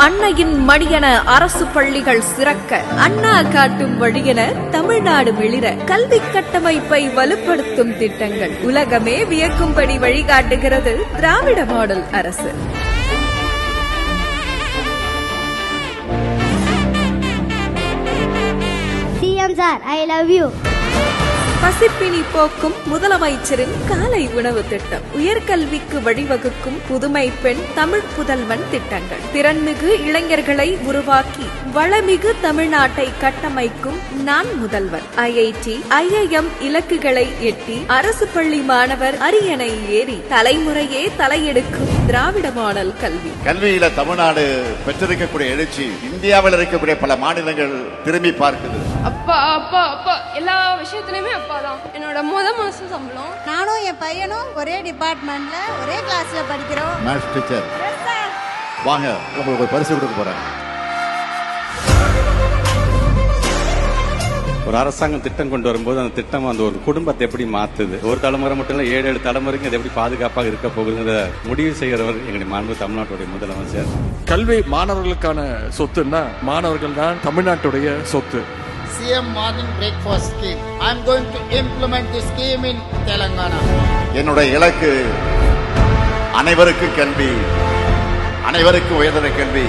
அன்னையின் மடியென அரசு பள்ளிகள் சிறக்க, அண்ணா காட்டும் வழியென தமிழ்நாடு மிளிர கல்வி கட்டமைப்பை வலுப்படுத்தும் திட்டங்கள் உலகமே வியக்கும்படி வழிகாட்டுகிறது திராவிட மாடல் அரசு. CM sir, I love you. பசிப்பினி போக்கும் முதலமைச்சரின் காலை உணவு திட்டம், உயர்கல்விக்கு வழிவகுக்கும் புதுமை பெண் தமிழ் புதல்வன் திட்டங்கள், திறன்மிகு இளைஞர்களை உருவாக்கி வளமிகு தமிழ்நாட்டை கட்டமைக்கும் நான் முதல்வன், IIT, IIM இலக்குகளை எட்டி அரசு பள்ளி மாணவர் அரியணை ஏறி தலைமுறையே தலையெடுக்கும் திராவிட மாடல் கல்வி. கல்வியில தமிழ்நாடு பெற்றிருக்கக்கூடிய எழுச்சி இந்தியாவில் இருக்கக்கூடிய பல மாநிலங்கள் திரும்பி பார்க்குது. அப்பா அப்பா அப்பா எல்லா விஷயத்திலயுமே அப்பா தான். என்னோட மாசம் சம்பளம். நானும் என் பையனும் ஒரே டிபார்ட்மெண்ட்ல ஒரே கிளாஸ்ல படிக்கிறோம். மேத்ஸ் டீச்சர் வாங்க, உங்களுக்கு ஒரு பரிசு கொடுக்க போறேன். ஒரு அரசாங்கம் திட்டம் கொண்டு வரும்போது அந்த திட்டம் அந்த ஒரு குடும்பத்தை எப்படி மாத்துது, ஒரு தலைமுறை மட்டும் இல்ல 7 தலைமுறைக்கு அது எப்படி பாதுகாப்பாக இருக்க போகுதுங்கிற முடிவு செய்கிறவர் எங்களுடைய மாண்பு தமிழ்நாட்டுடைய முதலமைச்சர். கல்வி மாணவர்களுக்கான சொத்துன்னா மாணவர்கள் தான் தமிழ்நாட்டுடைய சொத்து. CM morning breakfast scheme. I am going to implement this scheme in Telangana. என்னுடைய இலக்கு அனைவருக்கும் கல்வி, அனைவருக்கும் உயர்தர கல்வி.